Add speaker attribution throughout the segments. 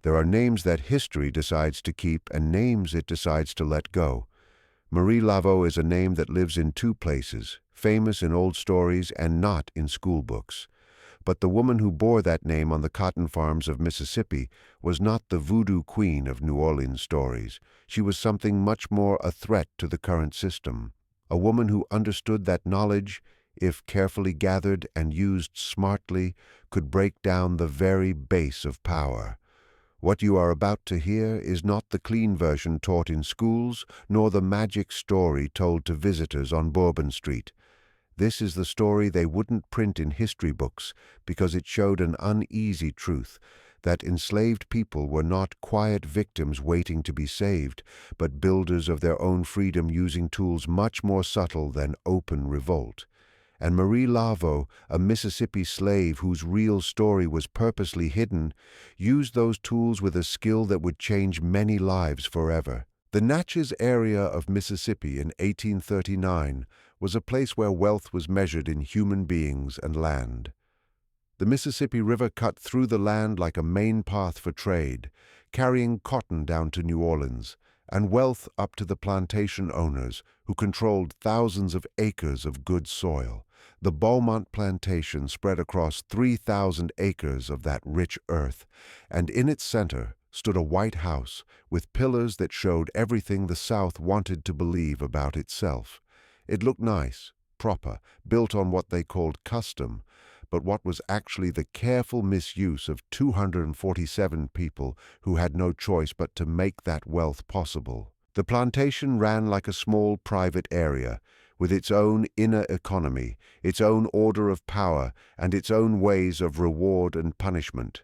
Speaker 1: There are names that history decides to keep and names it decides to let go. Marie Laveaù is a name that lives in two places, famous in old stories and not in school books. But the woman who bore that name on the cotton farms of Mississippi was not the voodoo queen of New Orleans stories. She was something much more a threat to the current system. A woman who understood that knowledge, if carefully gathered and used smartly, could break down the very base of power. What you are about to hear is not the clean version taught in schools, nor the magic story told to visitors on Bourbon Street. This is the story they wouldn't print in history books because it showed an uneasy truth, that enslaved people were not quiet victims waiting to be saved, but builders of their own freedom using tools much more subtle than open revolt. And Marie Laveaù, a Mississippi slave whose real story was purposely hidden, used those tools with a skill that would change many lives forever. The Natchez area of Mississippi in 1839 was a place where wealth was measured in human beings and land. The Mississippi River cut through the land like a main path for trade, carrying cotton down to New Orleans, and wealth up to the plantation owners who controlled thousands of acres of good soil. The Beaumont plantation spread across 3,000 acres of that rich earth, and in its center stood a white house with pillars that showed everything the South wanted to believe about itself. It looked nice, proper, built on what they called custom, but what was actually the careful misuse of 247 people who had no choice but to make that wealth possible. The plantation ran like a small private area, with its own inner economy, its own order of power, and its own ways of reward and punishment.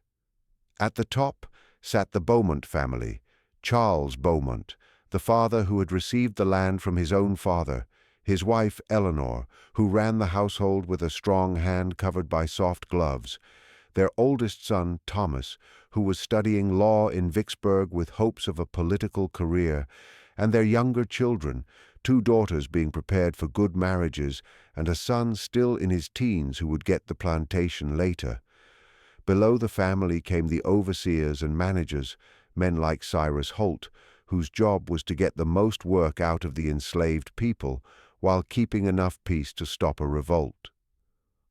Speaker 1: At the top sat the Beaumont family, Charles Beaumont, the father who had received the land from his own father, his wife Eleanor, who ran the household with a strong hand covered by soft gloves, their oldest son, Thomas, who was studying law in Vicksburg with hopes of a political career, and their younger children, 2 daughters being prepared for good marriages, and a son still in his teens who would get the plantation later. Below the family came the overseers and managers, men like Cyrus Holt, whose job was to get the most work out of the enslaved people, while keeping enough peace to stop a revolt.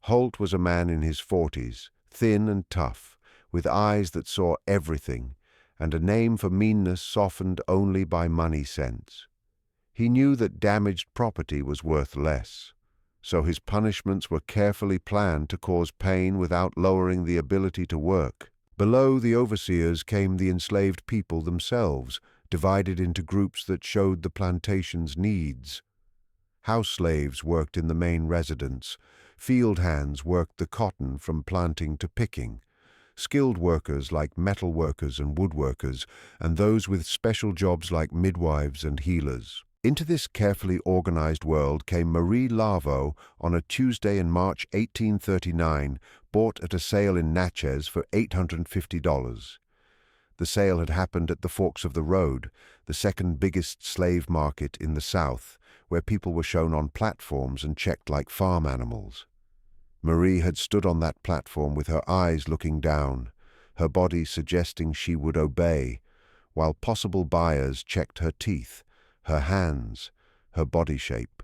Speaker 1: Holt was a man in his 40s, thin and tough, with eyes that saw everything, and a name for meanness softened only by money sense. He knew that damaged property was worth less, so his punishments were carefully planned to cause pain without lowering the ability to work. Below the overseers came the enslaved people themselves, divided into groups that showed the plantation's needs. House slaves worked in the main residence. Field hands worked the cotton from planting to picking. Skilled workers like metal workers and woodworkers, and those with special jobs like midwives and healers. Into this carefully organized world came Marie Laveaù on a Tuesday in March 1839, bought at a sale in Natchez for $850. The sale had happened at the Forks of the Road, the second biggest slave market in the South, where people were shown on platforms and checked like farm animals. Marie had stood on that platform with her eyes looking down, her body suggesting she would obey, while possible buyers checked her teeth, her hands, her body shape.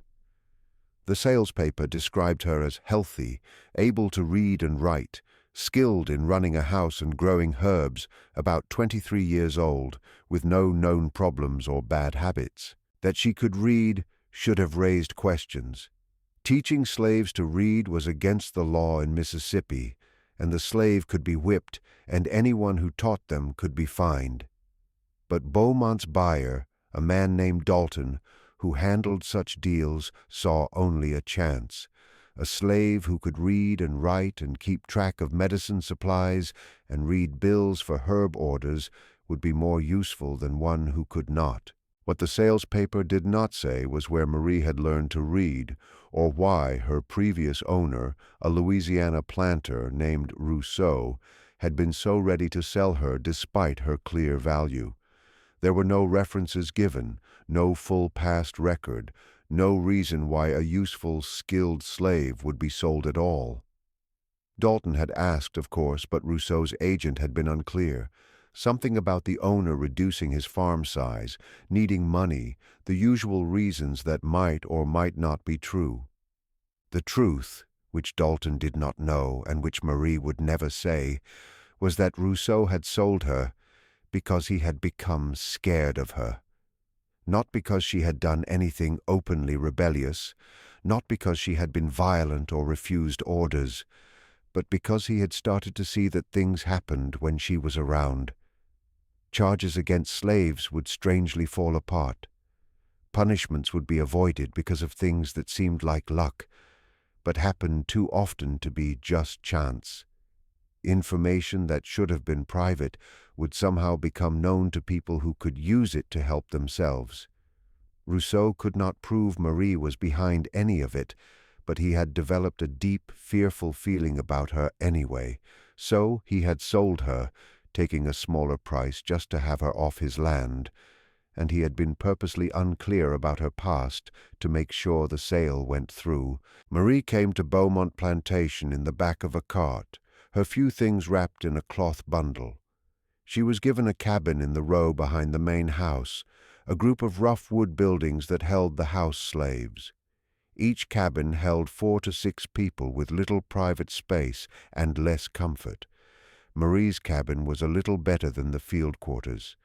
Speaker 1: The sales paper described her as healthy, able to read and write, skilled in running a house and growing herbs, about 23 years old, with no known problems or bad habits. That she could read should have raised questions. Teaching slaves to read was against the law in Mississippi, and the slave could be whipped, and anyone who taught them could be fined. But Beaumont's buyer, a man named Dalton, who handled such deals, saw only a chance. A slave who could read and write and keep track of medicine supplies and read bills for herb orders would be more useful than one who could not. What the sales paper did not say was where Marie had learned to read, or why her previous owner, a Louisiana planter named Rousseau, had been so ready to sell her despite her clear value. There were no references given, no full past record, no reason why a useful, skilled slave would be sold at all. Dalton had asked, of course, but Rousseau's agent had been unclear. Something about the owner reducing his farm size, needing money, the usual reasons that might or might not be true. The truth, which Dalton did not know and which Marie would never say, was that Rousseau had sold her because he had become scared of her. Not because she had done anything openly rebellious, not because she had been violent or refused orders, but because he had started to see that things happened when she was around. Charges against slaves would strangely fall apart. Punishments would be avoided because of things that seemed like luck, but happened too often to be just chance. Information that should have been private would somehow become known to people who could use it to help themselves. Rousseau could not prove Marie was behind any of it, but he had developed a deep, fearful feeling about her anyway, so he had sold her, taking a smaller price just to have her off his land, and he had been purposely unclear about her past to make sure the sale went through. Marie came to Beaumont Plantation in the back of a cart, her few things wrapped in a cloth bundle. She was given a cabin in the row behind the main house, a group of rough wood buildings that held the house slaves. Each cabin held 4 to 6 people with little private space and less comfort. Marie's cabin was a little better than the field quarters.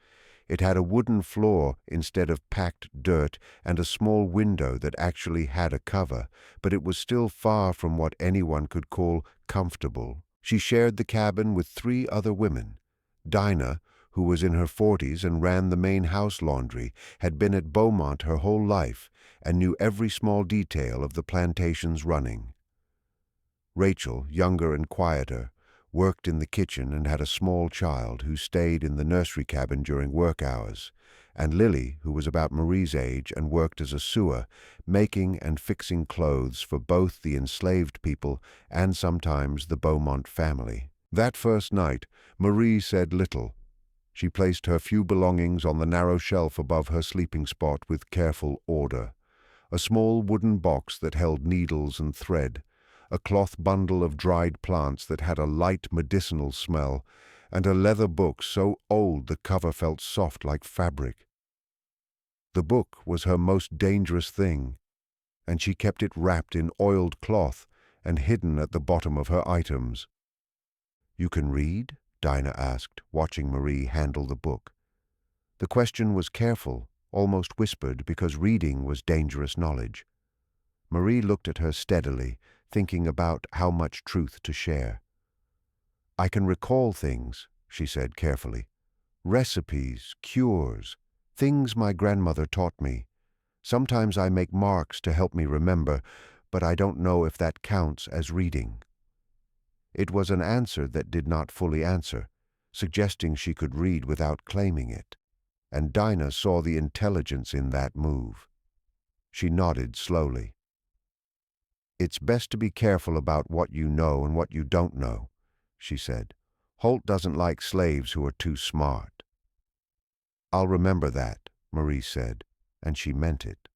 Speaker 1: It had a wooden floor instead of packed dirt and a small window that actually had a cover, but it was still far from what anyone could call comfortable. She shared the cabin with 3 other women. Dinah, who was in her 40s and ran the main house laundry, had been at Beaumont her whole life and knew every small detail of the plantation's running. Rachel, younger and quieter, worked in the kitchen and had a small child who stayed in the nursery cabin during work hours, and Lily, who was about Marie's age and worked as a sewer, making and fixing clothes for both the enslaved people and sometimes the Beaumont family. That first night, Marie said little. She placed her few belongings on the narrow shelf above her sleeping spot with careful order. A small wooden box that held needles and thread, a cloth bundle of dried plants that had a light medicinal smell, and a leather book so old the cover felt soft like fabric. The book was her most dangerous thing, and she kept it wrapped in oiled cloth and hidden at the bottom of her items. "You can read?" Dinah asked, watching Marie handle the book. The question was careful, almost whispered, because reading was dangerous knowledge. Marie looked at her steadily, thinking about how much truth to share. "I can recall things," she said carefully. "Recipes, cures, things my grandmother taught me. Sometimes I make marks to help me remember, but I don't know if that counts as reading." It was an answer that did not fully answer, suggesting she could read without claiming it, and Dinah saw the intelligence in that move. She nodded slowly. "It's best to be careful about what you know and what you don't know," she said. "Holt doesn't like slaves who are too smart." "I'll remember that," Marie said, and she meant it.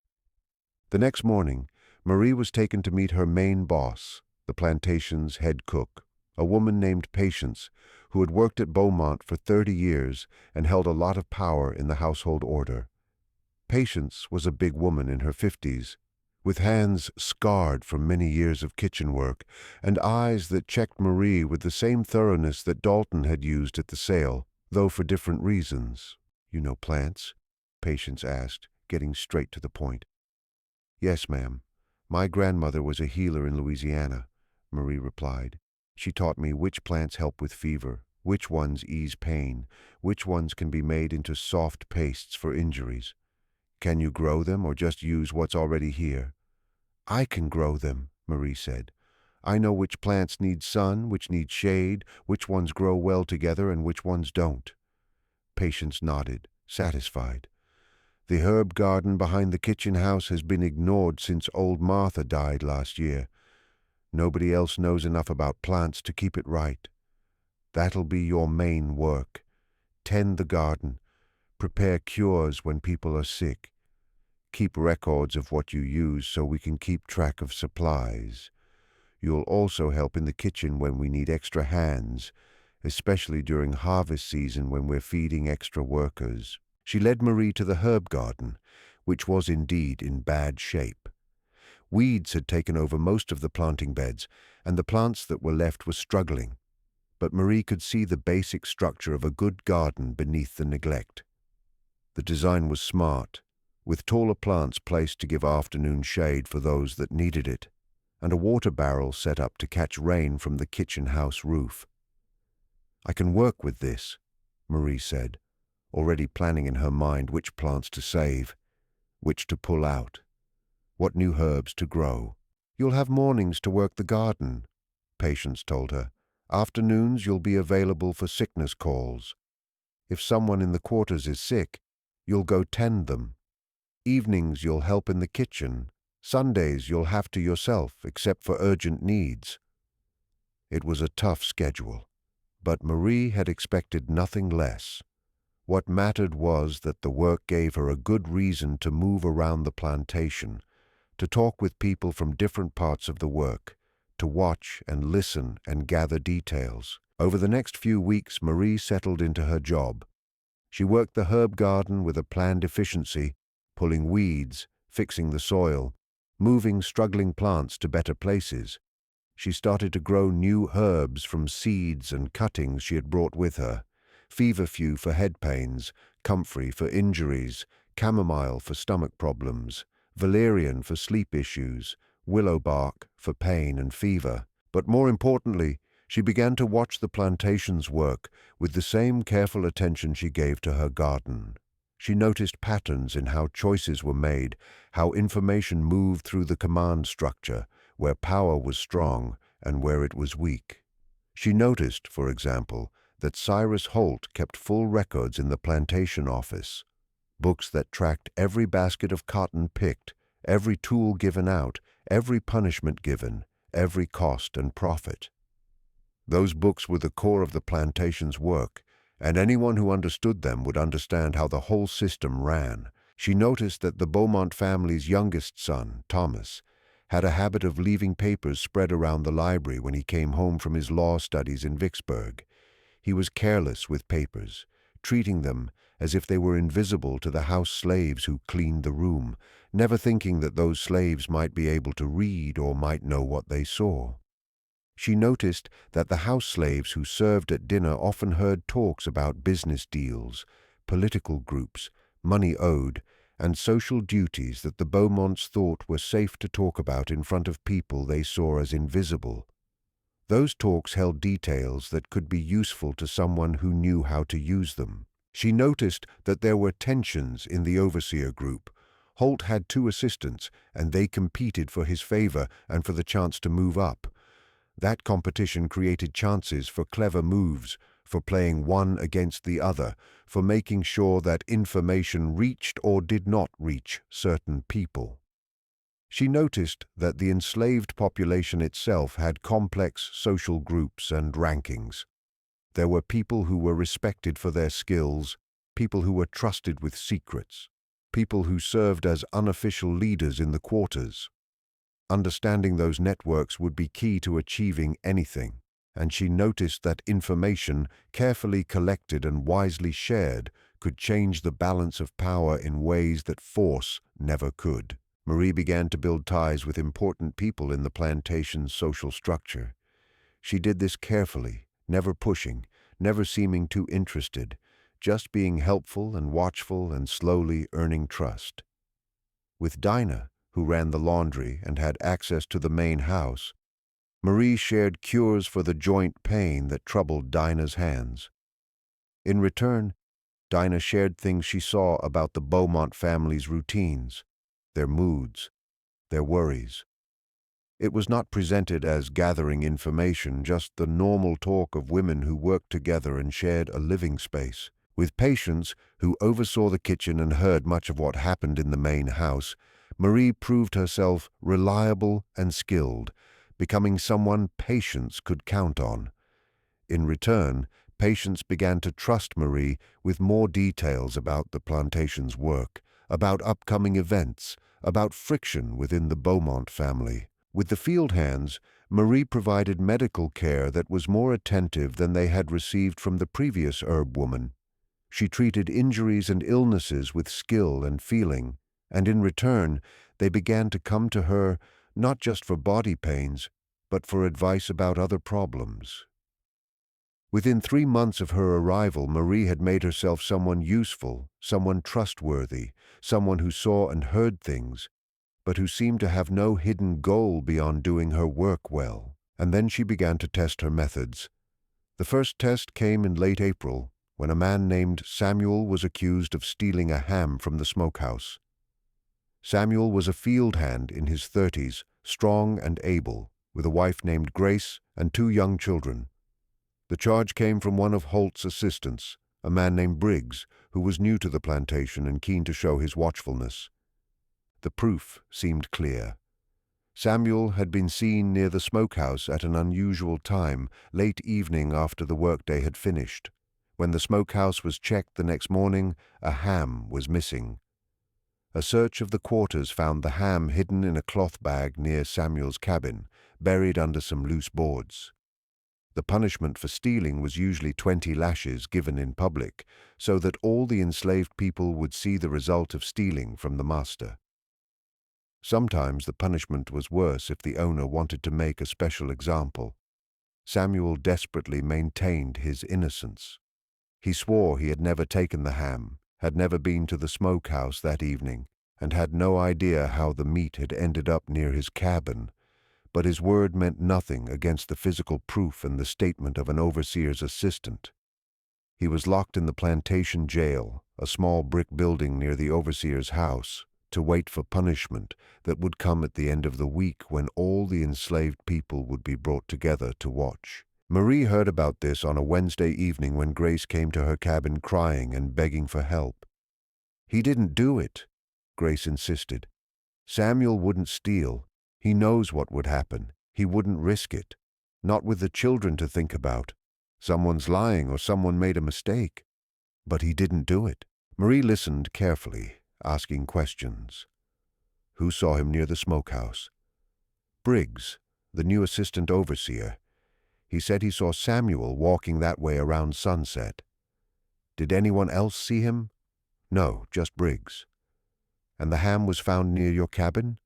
Speaker 1: The next morning, Marie was taken to meet her main boss, the plantation's head cook, a woman named Patience, who had worked at Beaumont for 30 years and held a lot of power in the household order. Patience was a big woman in her 50s, with hands scarred from many years of kitchen work and eyes that checked Marie with the same thoroughness that Dalton had used at the sale, though for different reasons. "You know plants?" Patience asked, getting straight to the point. "Yes, ma'am. My grandmother was a healer in Louisiana," Marie replied. "She taught me which plants help with fever, which ones ease pain, which ones can be made into soft pastes for injuries. Can you grow them or just use what's already here?" "I can grow them," Marie said. "I know which plants need sun, which need shade, which ones grow well together and which ones don't." Patience nodded, satisfied. "The herb garden behind the kitchen house has been ignored since old Martha died last year. Nobody else knows enough about plants to keep it right. That'll be your main work. Tend the garden. Prepare cures when people are sick. Keep records of what you use so we can keep track of supplies. You'll also help in the kitchen when we need extra hands, especially during harvest season when we're feeding extra workers. She led Marie to the herb garden, which was indeed in bad shape. Weeds had taken over most of the planting beds, and the plants that were left were struggling. But Marie could see the basic structure of a good garden beneath the neglect. The design was smart, with taller plants placed to give afternoon shade for those that needed it, and a water barrel set up to catch rain from the kitchen house roof. "I can work with this," Marie said, already planning in her mind which plants to save, which to pull out, what new herbs to grow. "You'll have mornings to work the garden," Patience told her. "Afternoons you'll be available for sickness calls. If someone in the quarters is sick, you'll go tend them. Evenings you'll help in the kitchen. Sundays you'll have to yourself, except for urgent needs." It was a tough schedule, but Marie had expected nothing less. What mattered was that the work gave her a good reason to move around the plantation, to talk with people from different parts of the work, to watch and listen and gather details. Over the next few weeks, Marie settled into her job. She worked the herb garden with a planned efficiency, pulling weeds, fixing the soil, moving struggling plants to better places. She started to grow new herbs from seeds and cuttings she had brought with her. Feverfew for head pains, comfrey for injuries, chamomile for stomach problems, valerian for sleep issues, willow bark for pain and fever. But more importantly, she began to watch the plantation's work with the same careful attention she gave to her garden. She noticed patterns in how choices were made, how information moved through the command structure, where power was strong and where it was weak. She noticed, for example, that Cyrus Holt kept full records in the plantation office, books that tracked every basket of cotton picked, every tool given out, every punishment given, every cost and profit. Those books were the core of the plantation's work, and anyone who understood them would understand how the whole system ran. She noticed that the Beaumont family's youngest son, Thomas, had a habit of leaving papers spread around the library when he came home from his law studies in Vicksburg. He was careless with papers, treating them as if they were invisible to the house slaves who cleaned the room, never thinking that those slaves might be able to read or might know what they saw. She noticed that the house slaves who served at dinner often heard talks about business deals, political groups, money owed, and social duties that the Beaumonts thought were safe to talk about in front of people they saw as invisible. Those talks held details that could be useful to someone who knew how to use them. She noticed that there were tensions in the overseer group. Holt had 2 assistants, and they competed for his favor and for the chance to move up. That competition created chances for clever moves, for playing one against the other, for making sure that information reached or did not reach certain people. She noticed that the enslaved population itself had complex social groups and rankings. There were people who were respected for their skills, people who were trusted with secrets, people who served as unofficial leaders in the quarters. Understanding those networks would be key to achieving anything, and she noticed that information, carefully collected and wisely shared, could change the balance of power in ways that force never could. Marie began to build ties with important people in the plantation's social structure. She did this carefully, never pushing, never seeming too interested, just being helpful and watchful and slowly earning trust. With Dinah, who ran the laundry and had access to the main house, Marie shared cures for the joint pain that troubled Dinah's hands. In return, Dinah shared things she saw about the Beaumont family's routines, their moods, their worries. It was not presented as gathering information, just the normal talk of women who worked together and shared a living space. With Patience, who oversaw the kitchen and heard much of what happened in the main house, Marie proved herself reliable and skilled, becoming someone Patience could count on. In return, Patience began to trust Marie with more details about the plantation's work, about upcoming events, about friction within the Beaumont family. With the field hands, Marie provided medical care that was more attentive than they had received from the previous herb woman. She treated injuries and illnesses with skill and feeling, and in return, they began to come to her not just for body pains, but for advice about other problems. Within 3 months of her arrival, Marie had made herself someone useful, someone trustworthy, someone who saw and heard things, but who seemed to have no hidden goal beyond doing her work well. And then she began to test her methods. The first test came in late April, when a man named Samuel was accused of stealing a ham from the smokehouse. Samuel was a field hand in his 30s, strong and able, with a wife named Grace and 2 young children. The charge came from one of Holt's assistants, a man named Briggs, who was new to the plantation and keen to show his watchfulness. The proof seemed clear. Samuel had been seen near the smokehouse at an unusual time, late evening after the workday had finished. When the smokehouse was checked the next morning, a ham was missing. A search of the quarters found the ham hidden in a cloth bag near Samuel's cabin, buried under some loose boards. The punishment for stealing was usually 20 lashes given in public, so that all the enslaved people would see the result of stealing from the master. Sometimes the punishment was worse if the owner wanted to make a special example. Samuel desperately maintained his innocence. He swore he had never taken the ham, had never been to the smokehouse that evening, and had no idea how the meat had ended up near his cabin. But his word meant nothing against the physical proof and the statement of an overseer's assistant. He was locked in the plantation jail, a small brick building near the overseer's house, to wait for punishment that would come at the end of the week when all the enslaved people would be brought together to watch. Marie heard about this on a Wednesday evening when Grace came to her cabin crying and begging for help. "He didn't do it," Grace insisted. "Samuel wouldn't steal. He knows what would happen. He wouldn't risk it. Not with the children to think about. Someone's lying or someone made a mistake. But he didn't do it." Marie listened carefully, asking questions. Who saw him near the smokehouse? Briggs, the new assistant overseer. He said he saw Samuel walking that way around sunset. Did anyone else see him? No, just Briggs. And the ham was found near your cabin?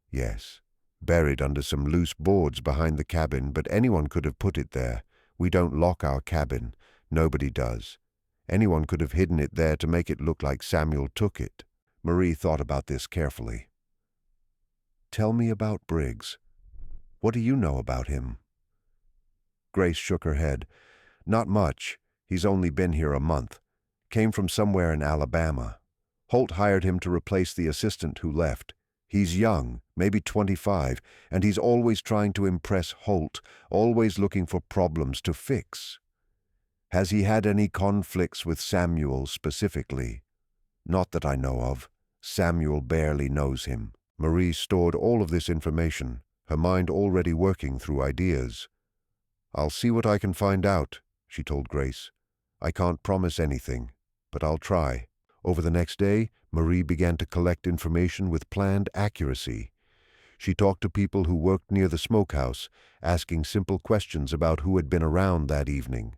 Speaker 1: Yes, buried under some loose boards behind the cabin, but anyone could have put it there. We don't lock our cabin. Nobody does. Anyone could have hidden it there to make it look like Samuel took it. Marie thought about this carefully. "Tell me about Briggs. What do you know about him?" Grace shook her head. "Not much. He's only been here a month. Came from somewhere in Alabama. Holt hired him to replace the assistant who left. He's young, maybe 25, and he's always trying to impress Holt, always looking for problems to fix." "Has he had any conflicts with Samuel specifically?" "Not that I know of. Samuel barely knows him." Marie stored all of this information, her mind already working through ideas. "I'll see what I can find out," she told Grace. "I can't promise anything, but I'll try." Over the next day, Marie began to collect information with planned accuracy. She talked to people who worked near the smokehouse, asking simple questions about who had been around that evening.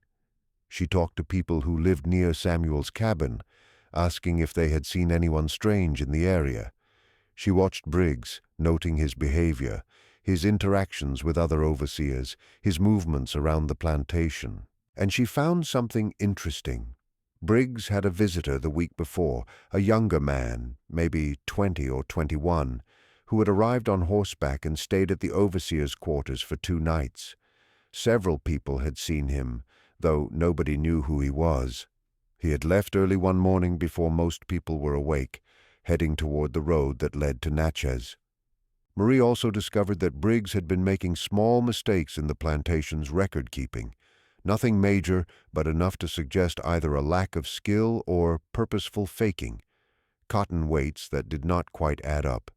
Speaker 1: She talked to people who lived near Samuel's cabin, asking if they had seen anyone strange in the area. She watched Briggs, noting his behavior, his interactions with other overseers, his movements around the plantation. And she found something interesting. Briggs had a visitor the week before, a younger man, maybe 20 or 21, who had arrived on horseback and stayed at the overseer's quarters for 2 nights. Several people had seen him, though nobody knew who he was. He had left early one morning before most people were awake, heading toward the road that led to Natchez. Marie also discovered that Briggs had been making small mistakes in the plantation's record-keeping. Nothing major, but enough to suggest either a lack of skill or purposeful faking. Cotton weights that did not quite add up.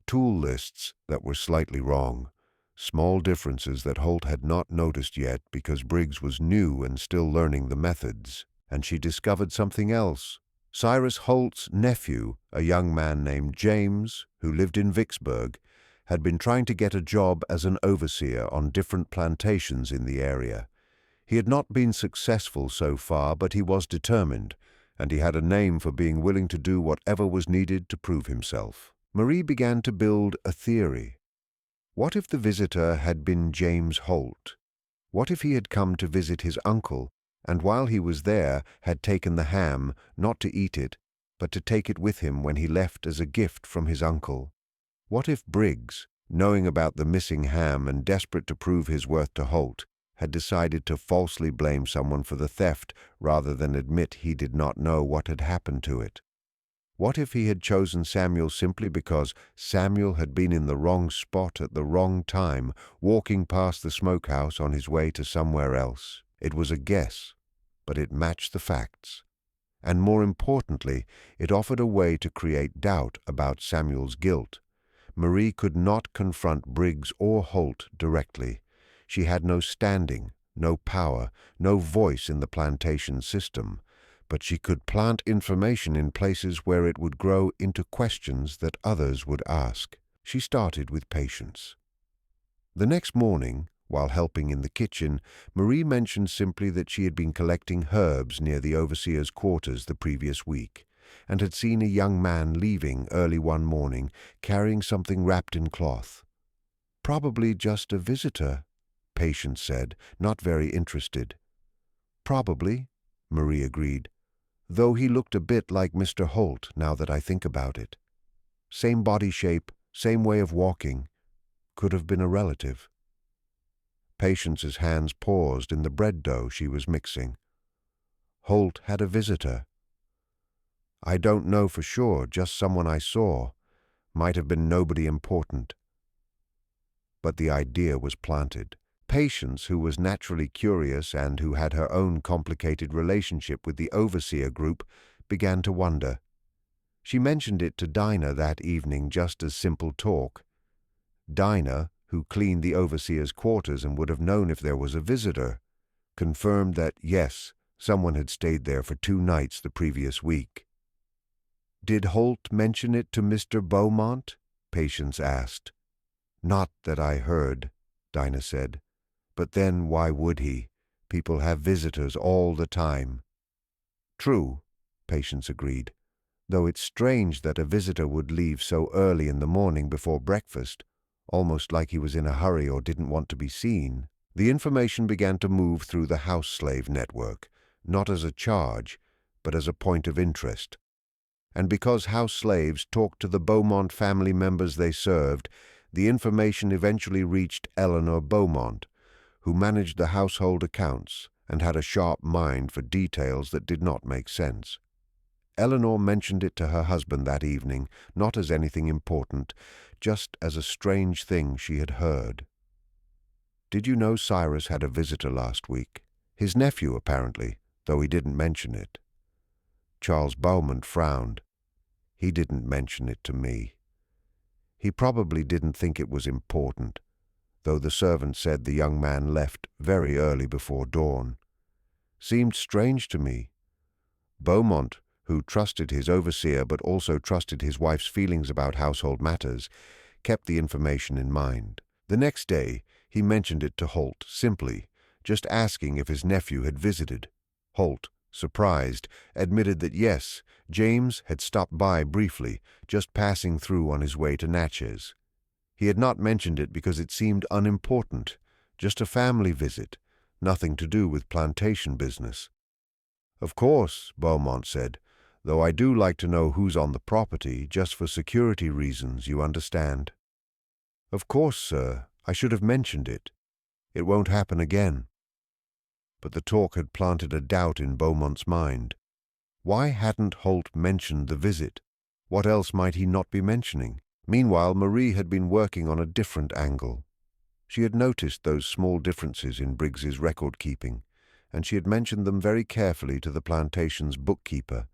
Speaker 1: Tool lists that were slightly wrong. Small differences that Holt had not noticed yet because Briggs was new and still learning the methods. And she discovered something else. Cyrus Holt's nephew, a young man named James, who lived in Vicksburg, had been trying to get a job as an overseer on different plantations in the area. He had not been successful so far, but he was determined, and he had a name for being willing to do whatever was needed to prove himself. Marie began to build a theory. What if the visitor had been James Holt? What if he had come to visit his uncle, and while he was there had taken the ham, not to eat it, but to take it with him when he left as a gift from his uncle? What if Briggs, knowing about the missing ham and desperate to prove his worth to Holt, had decided to falsely blame someone for the theft rather than admit he did not know what had happened to it? What if he had chosen Samuel simply because Samuel had been in the wrong spot at the wrong time, walking past the smokehouse on his way to somewhere else? It was a guess, but it matched the facts. And more importantly, it offered a way to create doubt about Samuel's guilt. Marie could not confront Briggs or Holt directly. She had no standing, no power, no voice in the plantation system, but she could plant information in places where it would grow into questions that others would ask. She started with patience. The next morning, while helping in the kitchen, Marie mentioned simply that she had been collecting herbs near the overseer's quarters the previous week, and had seen a young man leaving early one morning, carrying something wrapped in cloth. "Probably just a visitor," Patience said, not very interested. "Probably," Marie agreed, "though he looked a bit like Mr. Holt now that I think about it. Same body shape, same way of walking. Could have been a relative." Patience's hands paused in the bread dough she was mixing. "Holt had a visitor." "I don't know for sure, just someone I saw. Might have been nobody important." But the idea was planted. Patience, who was naturally curious and who had her own complicated relationship with the overseer group, began to wonder. She mentioned it to Dinah that evening just as simple talk. Dinah, who cleaned the overseer's quarters and would have known if there was a visitor, confirmed that, yes, someone had stayed there for 2 nights the previous week. "Did Holt mention it to Mr. Beaumont?" Patience asked. "Not that I heard," Dinah said. "But then why would he? People have visitors all the time." "True," Patience agreed, "though it's strange that a visitor would leave so early in the morning before breakfast, almost like he was in a hurry or didn't want to be seen." The information began to move through the house slave network, not as a charge, but as a point of interest. And because house slaves talked to the Beaumont family members they served, the information eventually reached Eleanor Beaumont, who managed the household accounts and had a sharp mind for details that did not make sense. Eleanor mentioned it to her husband that evening, not as anything important, just as a strange thing she had heard. "Did you know Cyrus had a visitor last week? His nephew, apparently, though he didn't mention it." Charles Beaumont frowned. "He didn't mention it to me. He probably didn't think it was important, though the servant said the young man left very early before dawn. Seemed strange to me." Beaumont, who trusted his overseer but also trusted his wife's feelings about household matters, kept the information in mind. The next day, he mentioned it to Holt simply, just asking if his nephew had visited. Holt, surprised, admitted that yes, James had stopped by briefly, just passing through on his way to Natchez. He had not mentioned it because it seemed unimportant, just a family visit, nothing to do with plantation business. "Of course," Beaumont said, "though I do like to know who's on the property, just for security reasons, you understand." "Of course, sir. I should have mentioned it. It won't happen again." But the talk had planted a doubt in Beaumont's mind. Why hadn't Holt mentioned the visit? What else might he not be mentioning? Meanwhile, Marie had been working on a different angle. She had noticed those small differences in Briggs's record-keeping, and she had mentioned them very carefully to the plantation's bookkeeper,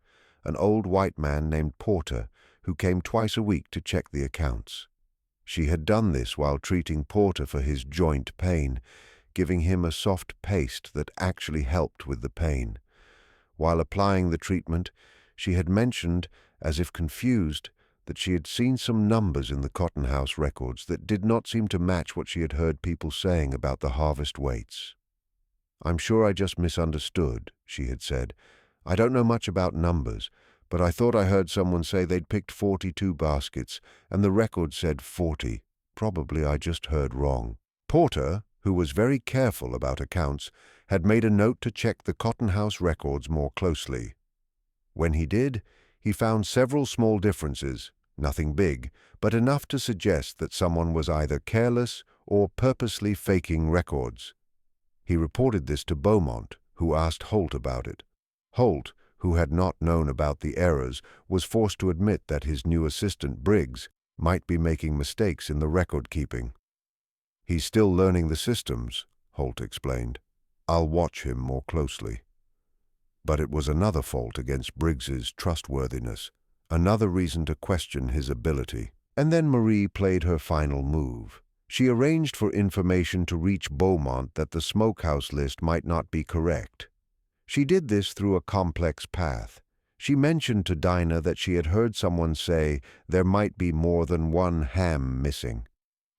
Speaker 1: an old white man named Porter, who came twice a week to check the accounts. She had done this while treating Porter for his joint pain, giving him a soft paste that actually helped with the pain. While applying the treatment, she had mentioned, as if confused, that she had seen some numbers in the cotton house records that did not seem to match what she had heard people saying about the harvest weights. "I'm sure I just misunderstood," she had said. "I don't know much about numbers, but I thought I heard someone say they'd picked 42 baskets, and the record said 40. Probably I just heard wrong." Porter, who was very careful about accounts, had made a note to check the cotton house records more closely. When he did, he found several small differences, nothing big, but enough to suggest that someone was either careless or purposely faking records. He reported this to Beaumont, who asked Holt about it. Holt, who had not known about the errors, was forced to admit that his new assistant, Briggs, might be making mistakes in the record-keeping. "He's still learning the systems," Holt explained. "I'll watch him more closely." But it was another fault against Briggs's trustworthiness, another reason to question his ability. And then Marie played her final move. She arranged for information to reach Beaumont that the smokehouse list might not be correct. She did this through a complex path. She mentioned to Dinah that she had heard someone say there might be more than one ham missing.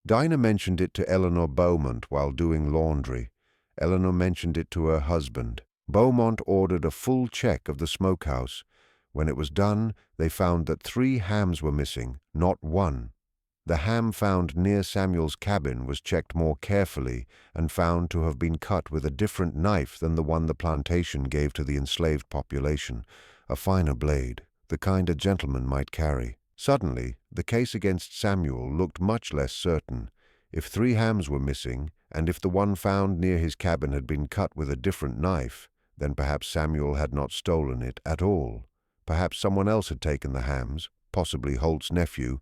Speaker 1: Dinah mentioned it to Eleanor Beaumont while doing laundry. Eleanor mentioned it to her husband. Beaumont ordered a full check of the smokehouse. When it was done, they found that 3 hams were missing, not 1. The ham found near Samuel's cabin was checked more carefully and found to have been cut with a different knife than the one the plantation gave to the enslaved population, a finer blade, the kind a gentleman might carry. Suddenly, the case against Samuel looked much less certain. If 3 hams were missing, and if the one found near his cabin had been cut with a different knife, then perhaps Samuel had not stolen it at all. Perhaps someone else had taken the hams, possibly Holt's nephew,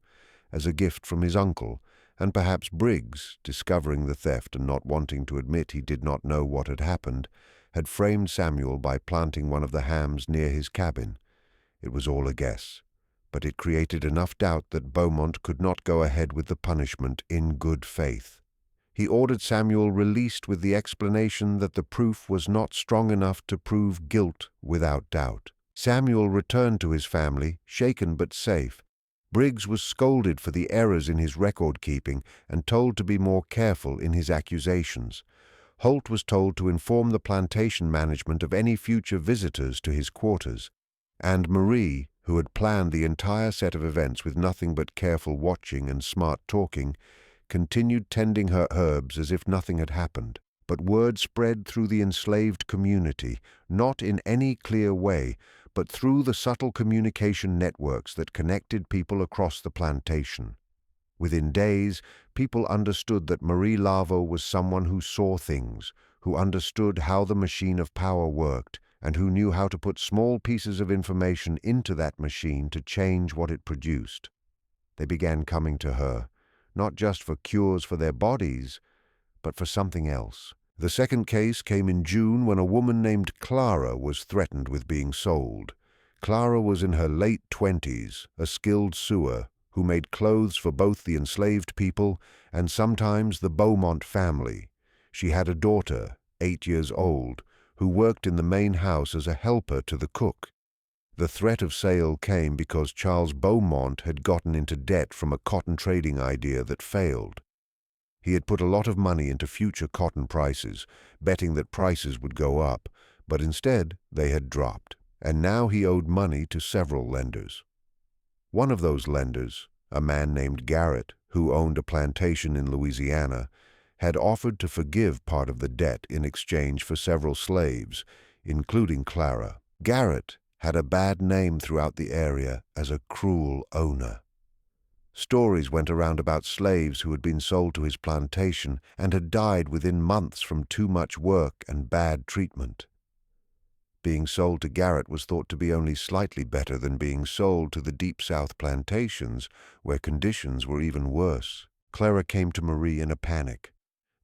Speaker 1: as a gift from his uncle, and perhaps Briggs, discovering the theft and not wanting to admit he did not know what had happened, had framed Samuel by planting one of the hams near his cabin. It was all a guess, but it created enough doubt that Beaumont could not go ahead with the punishment in good faith. He ordered Samuel released with the explanation that the proof was not strong enough to prove guilt without doubt. Samuel returned to his family, shaken but safe. Briggs was scolded for the errors in his record-keeping and told to be more careful in his accusations. Holt was told to inform the plantation management of any future visitors to his quarters. And Marie, who had planned the entire set of events with nothing but careful watching and smart talking, continued tending her herbs as if nothing had happened. But word spread through the enslaved community, not in any clear way, but through the subtle communication networks that connected people across the plantation. Within days, people understood that Marie Laveau was someone who saw things, who understood how the machine of power worked, and who knew how to put small pieces of information into that machine to change what it produced. They began coming to her, not just for cures for their bodies, but for something else. The second case came in June when a woman named Clara was threatened with being sold. Clara was in her late 20s, a skilled sewer, who made clothes for both the enslaved people and sometimes the Beaumont family. She had a daughter, 8 years old, who worked in the main house as a helper to the cook. The threat of sale came because Charles Beaumont had gotten into debt from a cotton trading idea that failed. He had put a lot of money into future cotton prices, betting that prices would go up, but instead they had dropped, and now he owed money to several lenders. One of those lenders, a man named Garrett, who owned a plantation in Louisiana, had offered to forgive part of the debt in exchange for several slaves, including Clara. Garrett had a bad name throughout the area as a cruel owner. Stories went around about slaves who had been sold to his plantation and had died within months from too much work and bad treatment. Being sold to Garrett was thought to be only slightly better than being sold to the Deep South plantations, where conditions were even worse. Clara came to Marie in a panic.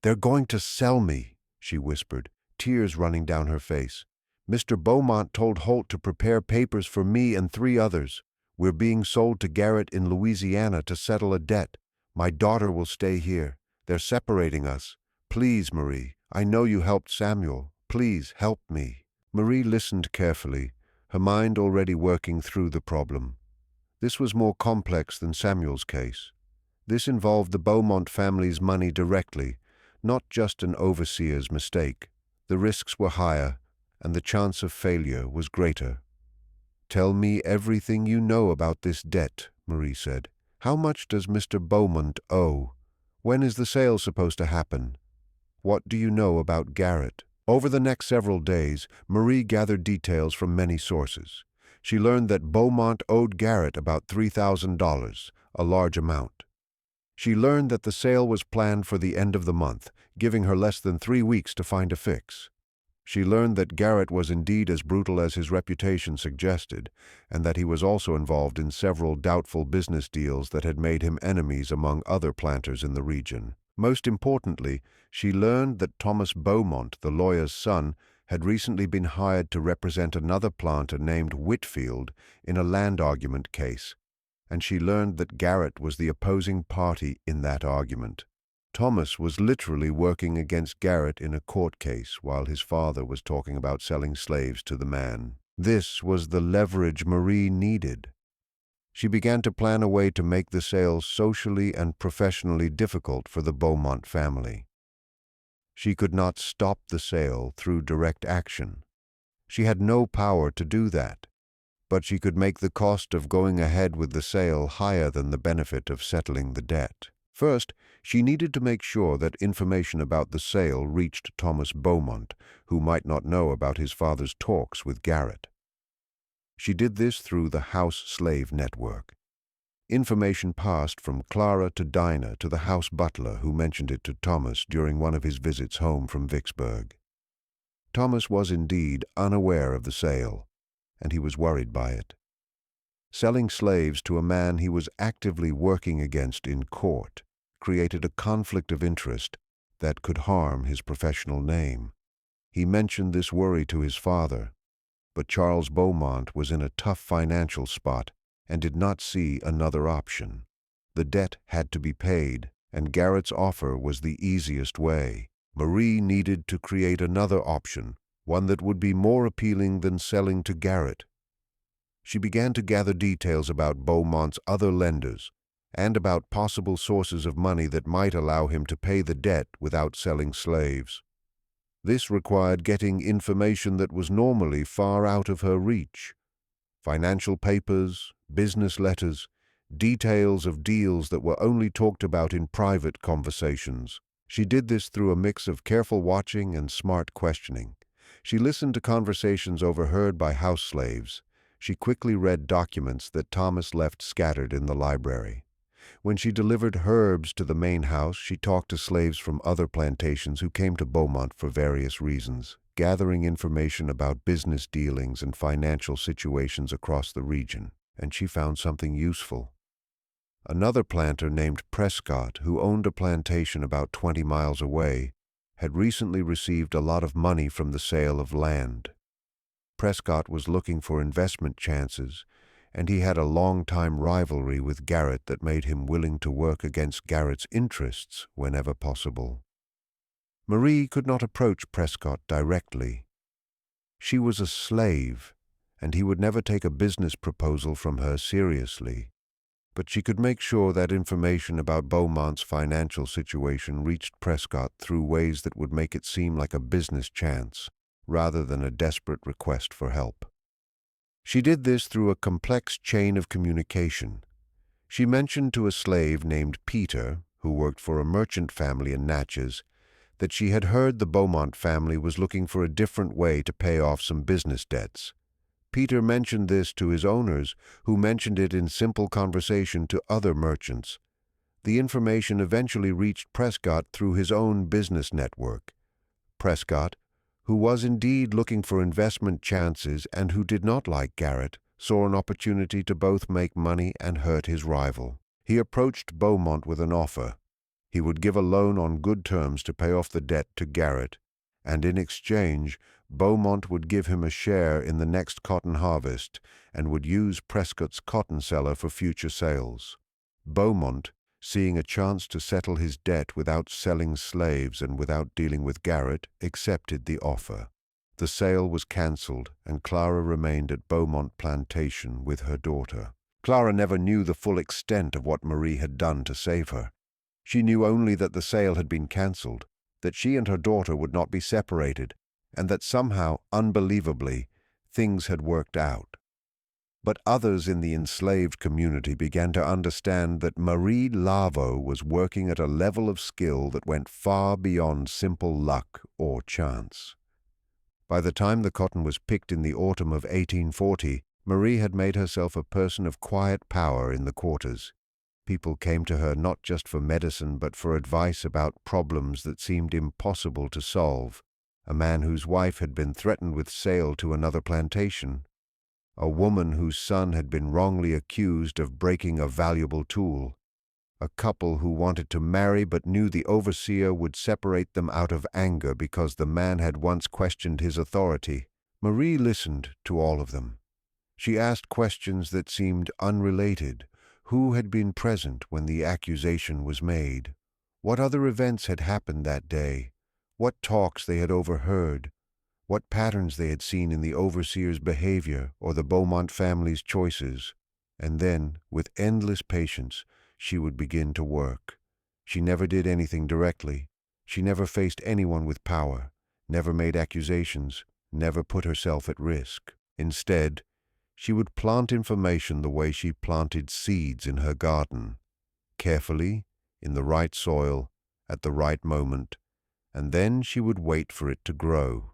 Speaker 1: "They're going to sell me," she whispered, tears running down her face. "Mr. Beaumont told Holt to prepare papers for me and 3 others. We're being sold to Garrett in Louisiana to settle a debt. My daughter will stay here. They're separating us. Please, Marie, I know you helped Samuel. Please help me." Marie listened carefully, her mind already working through the problem. This was more complex than Samuel's case. This involved the Beaumont family's money directly, not just an overseer's mistake. The risks were higher, and the chance of failure was greater. "Tell me everything you know about this debt," Marie said. "How much does Mr. Beaumont owe? When is the sale supposed to happen? What do you know about Garrett?" Over the next several days, Marie gathered details from many sources. She learned that Beaumont owed Garrett about $3,000, a large amount. She learned that the sale was planned for the end of the month, giving her less than 3 weeks to find a fix. She learned that Garrett was indeed as brutal as his reputation suggested, and that he was also involved in several doubtful business deals that had made him enemies among other planters in the region. Most importantly, she learned that Thomas Beaumont, the lawyer's son, had recently been hired to represent another planter named Whitfield in a land argument case, and she learned that Garrett was the opposing party in that argument. Thomas was literally working against Garrett in a court case while his father was talking about selling slaves to the man. This was the leverage Marie needed. She began to plan a way to make the sale socially and professionally difficult for the Beaumont family. She could not stop the sale through direct action. She had no power to do that, but she could make the cost of going ahead with the sale higher than the benefit of settling the debt. First, she needed to make sure that information about the sale reached Thomas Beaumont, who might not know about his father's talks with Garrett. She did this through the house slave network. Information passed from Clara to Dinah to the house butler, who mentioned it to Thomas during one of his visits home from Vicksburg. Thomas was indeed unaware of the sale, and he was worried by it. Selling slaves to a man he was actively working against in court created a conflict of interest that could harm his professional name. He mentioned this worry to his father, but Charles Beaumont was in a tough financial spot and did not see another option. The debt had to be paid, and Garrett's offer was the easiest way. Marie needed to create another option, one that would be more appealing than selling to Garrett. She began to gather details about Beaumont's other lenders and about possible sources of money that might allow him to pay the debt without selling slaves. This required getting information that was normally far out of her reach: financial papers, business letters, details of deals that were only talked about in private conversations. She did this through a mix of careful watching and smart questioning. She listened to conversations overheard by house slaves. She quickly read documents that Thomas left scattered in the library. When she delivered herbs to the main house, she talked to slaves from other plantations who came to Beaumont for various reasons, gathering information about business dealings and financial situations across the region, and she found something useful. Another planter named Prescott, who owned a plantation about 20 miles away, had recently received a lot of money from the sale of land. Prescott was looking for investment chances, and he had a long-time rivalry with Garrett that made him willing to work against Garrett's interests whenever possible. Marie could not approach Prescott directly. She was a slave, and he would never take a business proposal from her seriously. But she could make sure that information about Beaumont's financial situation reached Prescott through ways that would make it seem like a business chance, rather than a desperate request for help. She did this through a complex chain of communication. She mentioned to a slave named Peter, who worked for a merchant family in Natchez, that she had heard the Beaumont family was looking for a different way to pay off some business debts. Peter mentioned this to his owners, who mentioned it in simple conversation to other merchants. The information eventually reached Prescott through his own business network. Prescott, who was indeed looking for investment chances and who did not like Garrett, saw an opportunity to both make money and hurt his rival. He approached Beaumont with an offer. He would give a loan on good terms to pay off the debt to Garrett, and in exchange, Beaumont would give him a share in the next cotton harvest and would use Prescott's cotton cellar for future sales. Beaumont, seeing a chance to settle his debt without selling slaves and without dealing with Garrett, accepted the offer. The sale was cancelled, and Clara remained at Beaumont Plantation with her daughter. Clara never knew the full extent of what Marie had done to save her. She knew only that the sale had been cancelled, that she and her daughter would not be separated, and that somehow, unbelievably, things had worked out. But others in the enslaved community began to understand that Marie LAVEAU was working at a level of skill that went far beyond simple luck or chance. By the time the cotton was picked in the autumn of 1840, Marie had made herself a person of quiet power in the quarters. People came to her not just for medicine but for advice about problems that seemed impossible to solve. A man whose wife had been threatened with sale to another plantation. A woman whose son had been wrongly accused of breaking a valuable tool. A couple who wanted to marry but knew the overseer would separate them out of anger because the man had once questioned his authority. Marie listened to all of them. She asked questions that seemed unrelated. Who had been present when the accusation was made? What other events had happened that day? What talks they had overheard? What patterns they had seen in the overseer's behavior or the Beaumont family's choices? And then, with endless patience, she would begin to work. She never did anything directly. She never faced anyone with power, never made accusations, never put herself at risk. Instead, she would plant information the way she planted seeds in her garden, carefully, in the right soil, at the right moment, and then she would wait for it to grow.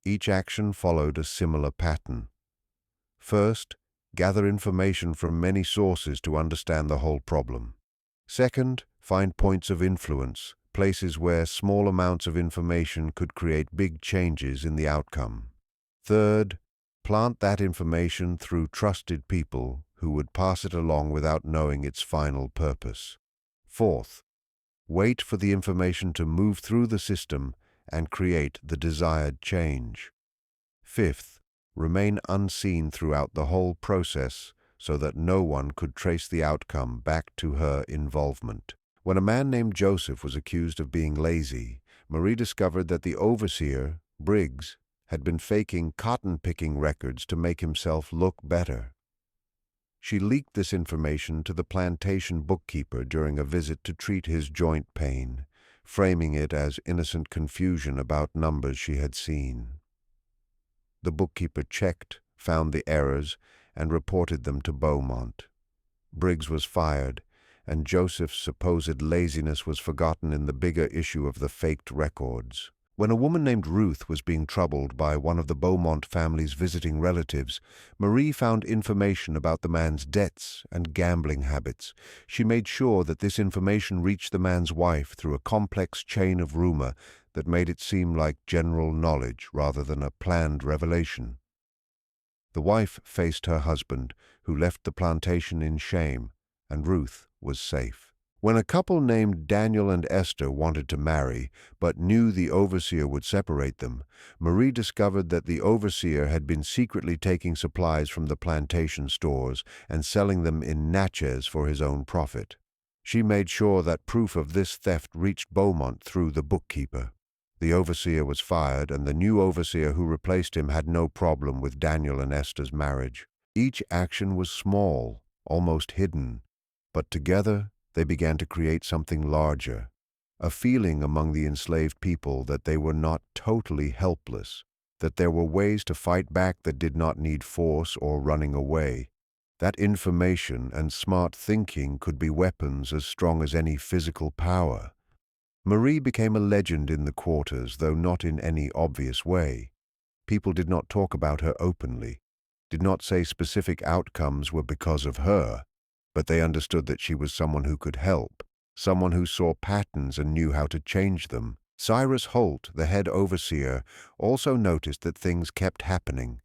Speaker 1: Each action followed a similar pattern. First, gather information from many sources to understand the whole problem. Second, find points of influence, places where small amounts of information could create big changes in the outcome. Third, plant that information through trusted people who would pass it along without knowing its final purpose. Fourth, wait for the information to move through the system and create the desired change. Fifth, remain unseen throughout the whole process so that no one could trace the outcome back to her involvement. When a man named Joseph was accused of being lazy, Marie discovered that the overseer, Briggs, had been faking cotton-picking records to make himself look better. She leaked this information to the plantation bookkeeper during a visit to treat his joint pain, framing it as innocent confusion about numbers she had seen. The bookkeeper checked, found the errors, and reported them to Beaumont. Briggs was fired, and Joseph's supposed laziness was forgotten in the bigger issue of the faked records. When a woman named Ruth was being troubled by one of the Beaumont family's visiting relatives, Marie found information about the man's debts and gambling habits. She made sure that this information reached the man's wife through a complex chain of rumor that made it seem like general knowledge rather than a planned revelation. The wife faced her husband, who left the plantation in shame, and Ruth was safe. When a couple named Daniel and Esther wanted to marry, but knew the overseer would separate them, Marie discovered that the overseer had been secretly taking supplies from the plantation stores and selling them in Natchez for his own profit. She made sure that proof of this theft reached Beaumont through the bookkeeper. The overseer was fired, and the new overseer who replaced him had no problem with Daniel and Esther's marriage. Each action was small, almost hidden, but together they began to create something larger, a feeling among the enslaved people that they were not totally helpless, that there were ways to fight back that did not need force or running away. That information and smart thinking could be weapons as strong as any physical power. Marie became a legend in the quarters, though not in any obvious way. People did not talk about her openly, did not say specific outcomes were because of her, but they understood that she was someone who could help, someone who saw patterns and knew how to change them. Cyrus Holt, the head overseer, also noticed that things kept happening.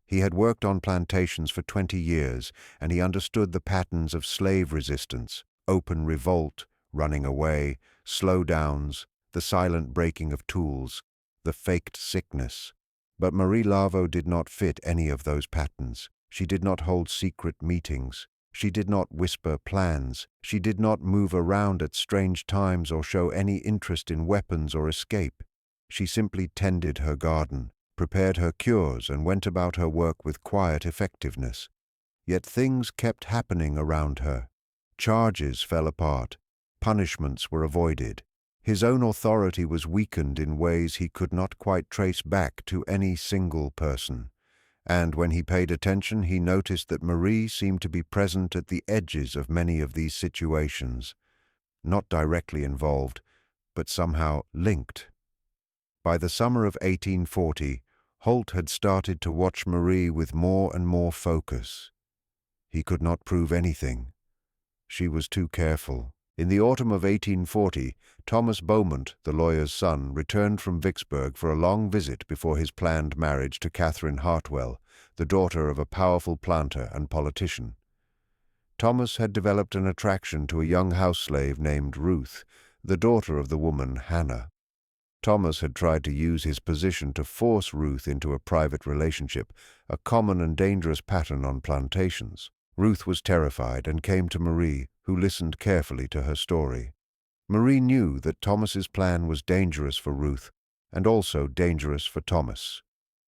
Speaker 1: He had worked on plantations for 20 years, and he understood the patterns of slave resistance, open revolt, running away, slowdowns, the silent breaking of tools, the faked sickness. But Marie LAVEAU did not fit any of those patterns. She did not hold secret meetings. She did not whisper plans. She did not move around at strange times or show any interest in weapons or escape. She simply tended her garden, prepared her cures, and went about her work with quiet effectiveness. Yet things kept happening around her. Charges fell apart. Punishments were avoided. His own authority was weakened in ways he could not quite trace back to any single person. And when he paid attention, he noticed that Marie seemed to be present at the edges of many of these situations, not directly involved, but somehow linked. By the summer of 1840, Holt had started to watch Marie with more and more focus. He could not prove anything. She was too careful. In the autumn of 1840, Thomas Beaumont, the lawyer's son, returned from Vicksburg for a long visit before his planned marriage to Catherine Hartwell, the daughter of a powerful planter and politician. Thomas had developed an attraction to a young house slave named Ruth, the daughter of the woman Hannah. Thomas had tried to use his position to force Ruth into a private relationship, a common and dangerous pattern on plantations. Ruth was terrified and came to Marie, who listened carefully to her story. Marie knew that Thomas's plan was dangerous for Ruth and also dangerous for Thomas.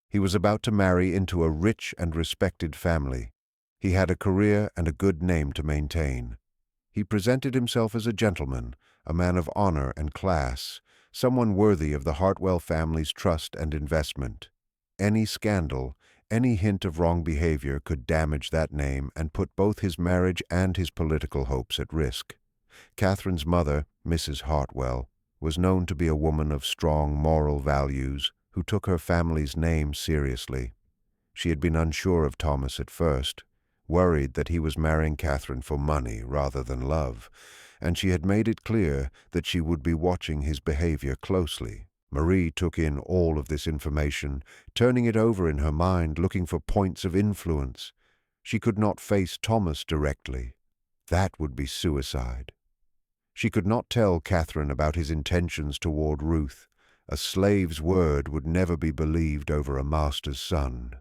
Speaker 1: He was about to marry into a rich and respected family. He had a career and a good name to maintain. He presented himself as a gentleman, a man of honor and class, someone worthy of the Hartwell family's trust and investment. Any scandal, any hint of wrong behavior could damage that name and put both his marriage and his political hopes at risk. Catherine's mother, Mrs. Hartwell, was known to be a woman of strong moral values who took her family's name seriously. She had been unsure of Thomas at first, worried that he was marrying Catherine for money rather than love, and she had made it clear that she would be watching his behavior closely. Marie took in all of this information, turning it over in her mind, looking for points of influence. She could not face Thomas directly. That would be suicide. She could not tell Catherine about his intentions toward Ruth. A slave's word would never be believed over a master's son.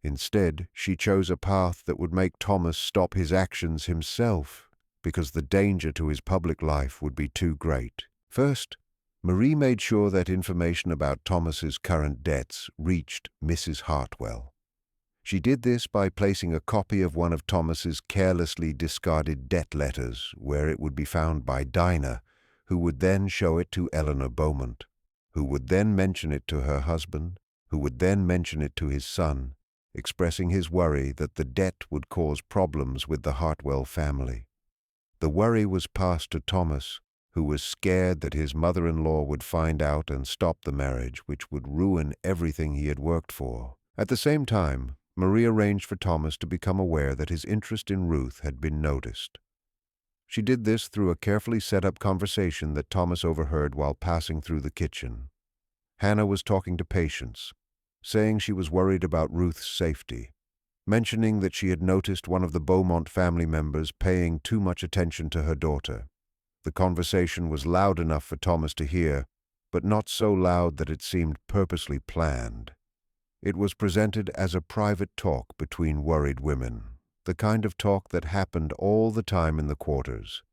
Speaker 1: Instead, she chose a path that would make Thomas stop his actions himself, because the danger to his public life would be too great. First, Marie made sure that information about Thomas's current debts reached Mrs. Hartwell. She did this by placing a copy of one of Thomas's carelessly discarded debt letters where it would be found by Dinah, who would then show it to Eleanor Beaumont, who would then mention it to her husband, who would then mention it to his son, expressing his worry that the debt would cause problems with the Hartwell family. The worry was passed to Thomas, who was scared that his mother-in-law would find out and stop the marriage, which would ruin everything he had worked for. At the same time, Marie arranged for Thomas to become aware that his interest in Ruth had been noticed. She did this through a carefully set-up conversation that Thomas overheard while passing through the kitchen. Hannah was talking to Patience, saying she was worried about Ruth's safety, mentioning that she had noticed one of the Beaumont family members paying too much attention to her daughter. The conversation was loud enough for Thomas to hear, but not so loud that it seemed purposely planned. It was presented as a private talk between worried women, the kind of talk that happened all the time in the quarters,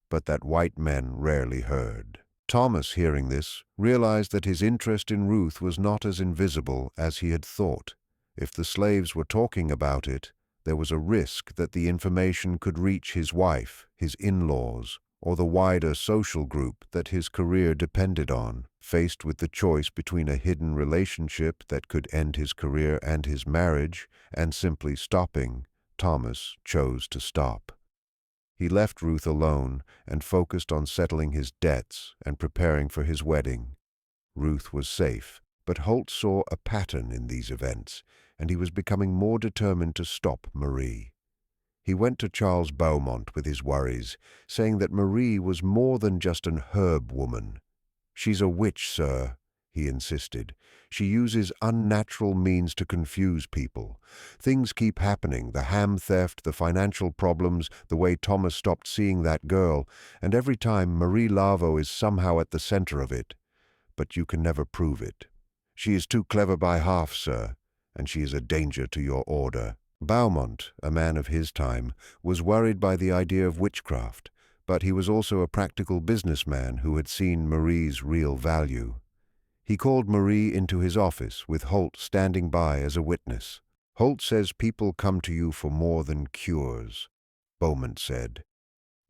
Speaker 1: but that white men rarely heard. Thomas, hearing this, realized that his interest in Ruth was not as invisible as he had thought. If the slaves were talking about it, there was a risk that the information could reach his wife, his in-laws, or the wider social group that his career depended on. Faced with the choice between a hidden relationship that could end his career and his marriage and simply stopping, Thomas chose to stop. He left Ruth alone and focused on settling his debts and preparing for his wedding. Ruth was safe, but Holt saw a pattern in these events, and he was becoming more determined to stop Marie. He went to Charles Beaumont with his worries, saying that Marie was more than just an herb woman. "She's a witch, sir," he insisted. "She uses unnatural means to confuse people. Things keep happening, the ham theft, the financial problems, the way Thomas stopped seeing that girl, and every time Marie LAVEAU is somehow at the center of it. But you can never prove it. She is too clever by half, sir, and she is a danger to your order." Beaumont, a man of his time, was worried by the idea of witchcraft, but he was also a practical businessman who had seen Marie's real value. He called Marie into his office, with Holt standing by as a witness. Holt says people come to you for more than cures, Beaumont said.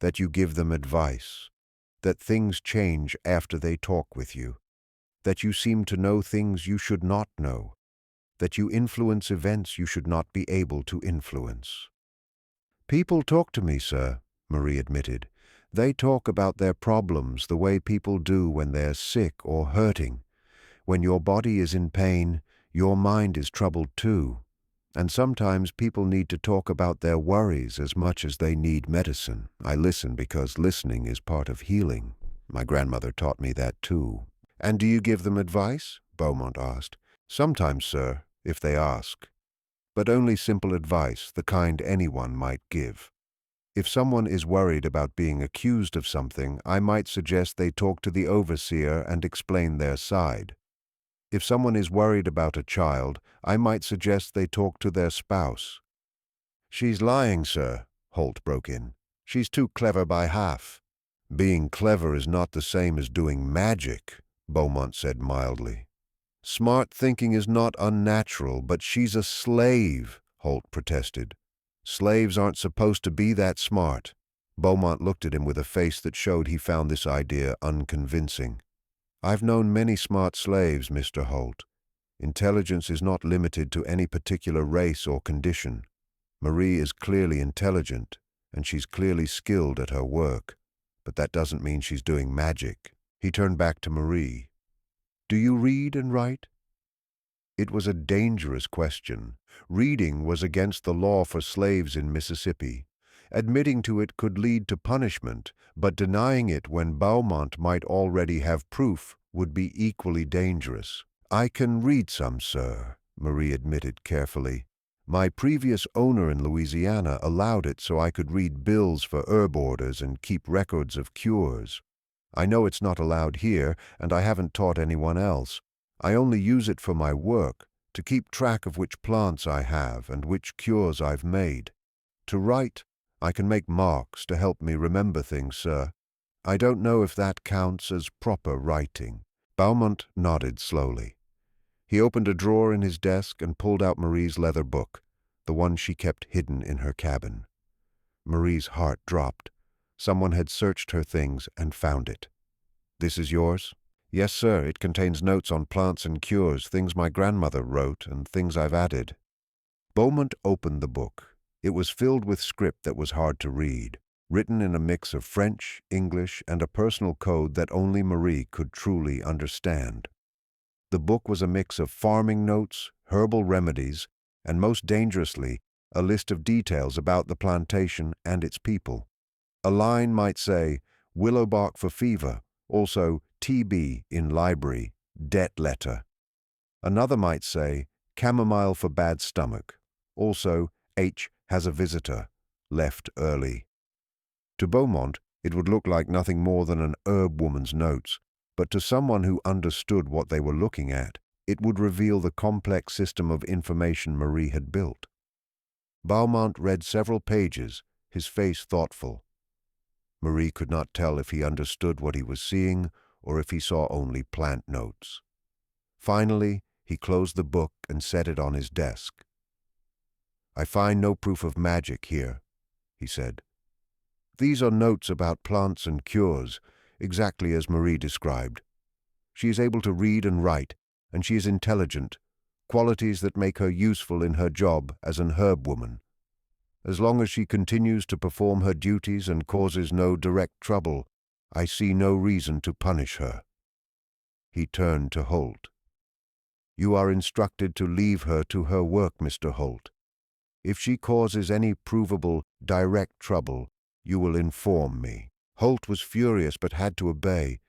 Speaker 1: That you give them advice. That things change after they talk with you. That you seem to know things you should not know. That you influence events you should not be able to influence. People talk to me, sir, Marie admitted. They talk about their problems the way people do when they're sick or hurting. When your body is in pain, your mind is troubled too. And sometimes people need to talk about their worries as much as they need medicine. I listen because listening is part of healing. My grandmother taught me that too. And do you give them advice? Beaumont asked. Sometimes, sir, if they ask. But only simple advice, the kind anyone might give. If someone is worried about being accused of something, I might suggest they talk to the overseer and explain their side. If someone is worried about a child, I might suggest they talk to their spouse. She's lying, sir, Holt broke in. She's too clever by half. Being clever is not the same as doing magic, Beaumont said mildly. Smart thinking is not unnatural, but she's a slave, Holt protested. Slaves aren't supposed to be that smart. Beaumont looked at him with a face that showed he found this idea unconvincing. I've known many smart slaves, Mr. Holt. Intelligence is not limited to any particular race or condition. Marie is clearly intelligent, and she's clearly skilled at her work, but that doesn't mean she's doing magic. He turned back to Marie. Do you read and write? It was a dangerous question. Reading was against the law for slaves in Mississippi. Admitting to it could lead to punishment, but denying it when Beaumont might already have proof would be equally dangerous. I can read some, sir, Marie admitted carefully. My previous owner in Louisiana allowed it so I could read bills for herb orders and keep records of cures. I know it's not allowed here, and I haven't taught anyone else. I only use it for my work, to keep track of which plants I have and which cures I've made. To write, I can make marks to help me remember things, sir. I don't know if that counts as proper writing. Beaumont nodded slowly. He opened a drawer in his desk and pulled out Marie's leather book, the one she kept hidden in her cabin. Marie's heart dropped. Someone had searched her things and found it. This is yours? Yes, sir. It contains notes on plants and cures, things my grandmother wrote and things I've added. Beaumont opened the book. It was filled with script that was hard to read, written in a mix of French, English, and a personal code that only Marie could truly understand. The book was a mix of farming notes, herbal remedies, and most dangerously, a list of details about the plantation and its people. A line might say, willow bark for fever, also TB in library, debt letter. Another might say, chamomile for bad stomach, also H has a visitor, left early. To Beaumont, it would look like nothing more than an herb woman's notes, but to someone who understood what they were looking at, it would reveal the complex system of information Marie had built. Beaumont read several pages, his face thoughtful. Marie could not tell if he understood what he was seeing or if he saw only plant notes. Finally, he closed the book and set it on his desk. I find no proof of magic here, he said. These are notes about plants and cures, exactly as Marie described. She is able to read and write, and she is intelligent, qualities that make her useful in her job as an herb woman. As long as she continues to perform her duties and causes no direct trouble, I see no reason to punish her. He turned to Holt. You are instructed to leave her to her work, Mr. Holt. If she causes any provable, direct trouble, you will inform me. Holt was furious but had to obey.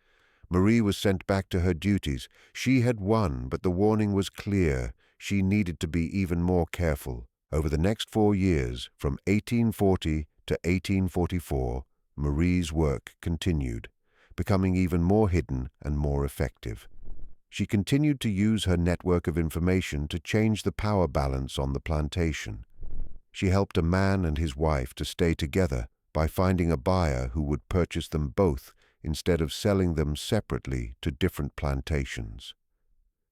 Speaker 1: Marie was sent back to her duties. She had won, but the warning was clear. She needed to be even more careful. Over the next 4 years, from 1840 to 1844, Marie's work continued, becoming even more hidden and more effective. She continued to use her network of information to change the power balance on the plantation. She helped a man and his wife to stay together by finding a buyer who would purchase them both instead of selling them separately to different plantations.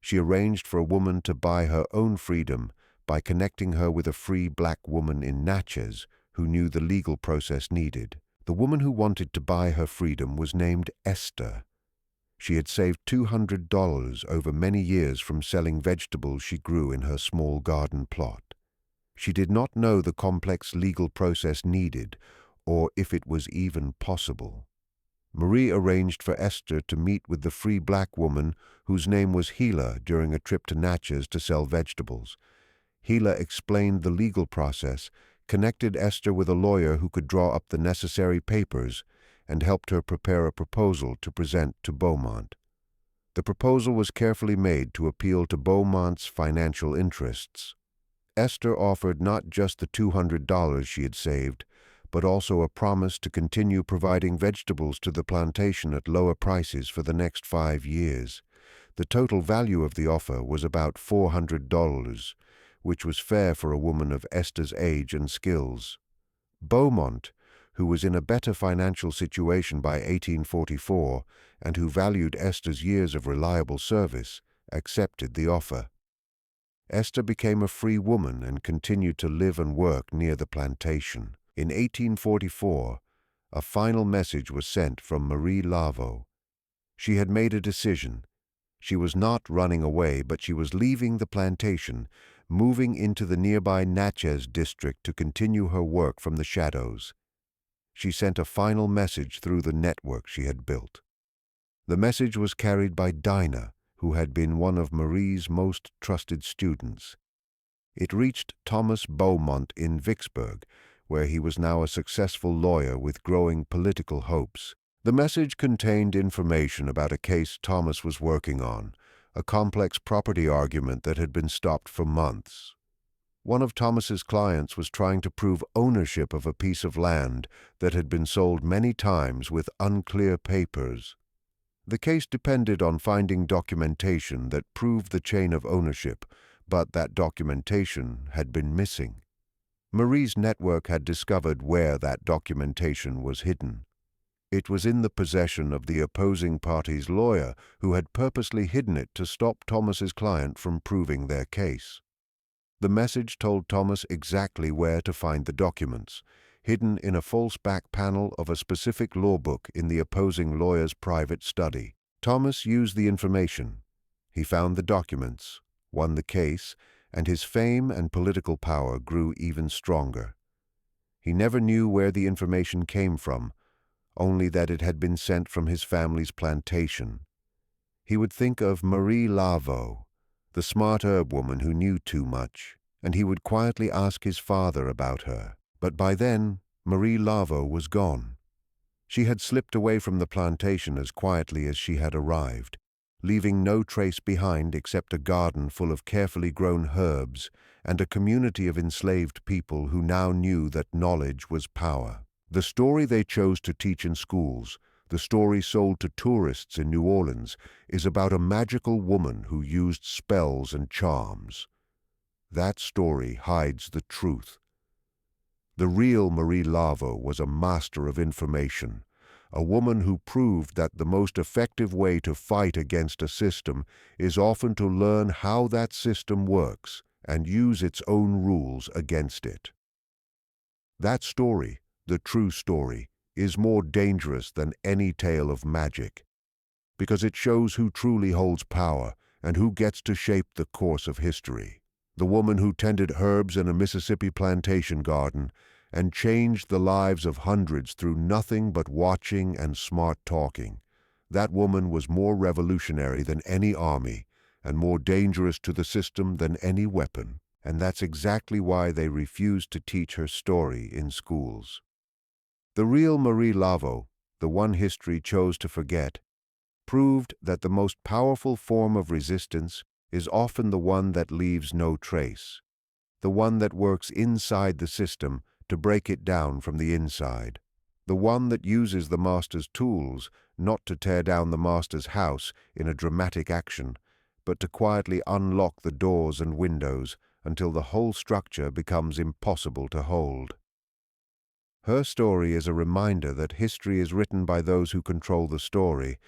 Speaker 1: She arranged for a woman to buy her own freedom by connecting her with a free black woman in Natchez who knew the legal process needed. The woman who wanted to buy her freedom was named Esther. She had saved $200 over many years from selling vegetables she grew in her small garden plot. She did not know the complex legal process needed, or if it was even possible. Marie arranged for Esther to meet with the free black woman whose name was Gila during a trip to Natchez to sell vegetables. Gila explained the legal process, connected Esther with a lawyer who could draw up the necessary papers, and helped her prepare a proposal to present to Beaumont. The proposal was carefully made to appeal to Beaumont's financial interests. Esther offered not just the $200 she had saved, but also a promise to continue providing vegetables to the plantation at lower prices for the next 5 years. The total value of the offer was about $400, which was fair for a woman of Esther's age and skills. Beaumont, who was in a better financial situation by 1844 and who valued Esther's years of reliable service, accepted the offer. Esther became a free woman and continued to live and work near the plantation. In 1844, a final message was sent from Marie LAVEAU. She had made a decision. She was not running away, but she was leaving the plantation, moving into the nearby Natchez district to continue her work from the shadows. She sent a final message through the network she had built. The message was carried by Dinah, who had been one of Marie's most trusted students. It reached Thomas Beaumont in Vicksburg, where he was now a successful lawyer with growing political hopes. The message contained information about a case Thomas was working on, a complex property argument that had been stopped for months. One of Thomas's clients was trying to prove ownership of a piece of land that had been sold many times with unclear papers. The case depended on finding documentation that proved the chain of ownership, but that documentation had been missing. Marie's network had discovered where that documentation was hidden. It was in the possession of the opposing party's lawyer, who had purposely hidden it to stop Thomas's client from proving their case. The message told Thomas exactly where to find the documents, hidden in a false back panel of a specific law book in the opposing lawyer's private study. Thomas used the information. He found the documents, won the case, and his fame and political power grew even stronger. He never knew where the information came from, only that it had been sent from his family's plantation. He would think of Marie LAVEAU, the smart herb woman who knew too much, and he would quietly ask his father about her. But by then, Marie LAVEAU was gone. She had slipped away from the plantation as quietly as she had arrived, leaving no trace behind except a garden full of carefully grown herbs and a community of enslaved people who now knew that knowledge was power. The story they chose to teach in schools, the story sold to tourists in New Orleans, is about a magical woman who used spells and charms. That story hides the truth. The real Marie LAVEAU was a master of information, a woman who proved that the most effective way to fight against a system is often to learn how that system works and use its own rules against it. That story, the true story, is more dangerous than any tale of magic, because it shows who truly holds power and who gets to shape the course of history. The woman who tended herbs in a Mississippi plantation garden and changed the lives of hundreds through nothing but watching and smart talking. That woman was more revolutionary than any army and more dangerous to the system than any weapon, and that's exactly why they refused to teach her story in schools. The real Marie LAVEAU, the one history chose to forget, proved that the most powerful form of resistance is often the one that leaves no trace, the one that works inside the system to break it down from the inside, the one that uses the master's tools not to tear down the master's house in a dramatic action, but to quietly unlock the doors and windows until the whole structure becomes impossible to hold. Her story is a reminder that history is written by those who control the story,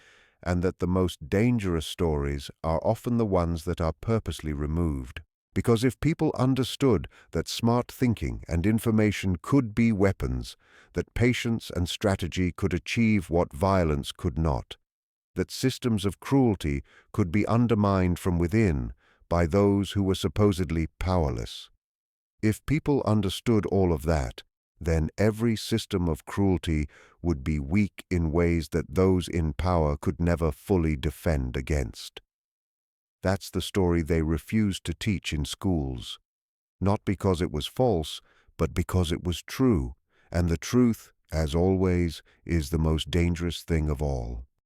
Speaker 1: and that the most dangerous stories are often the ones that are purposely removed. Because if people understood that smart thinking and information could be weapons, that patience and strategy could achieve what violence could not, that systems of cruelty could be undermined from within by those who were supposedly powerless. If people understood all of that, then every system of cruelty would be weak in ways that those in power could never fully defend against. That's the story they refused to teach in schools, not because it was false, but because it was true, and the truth, as always, is the most dangerous thing of all.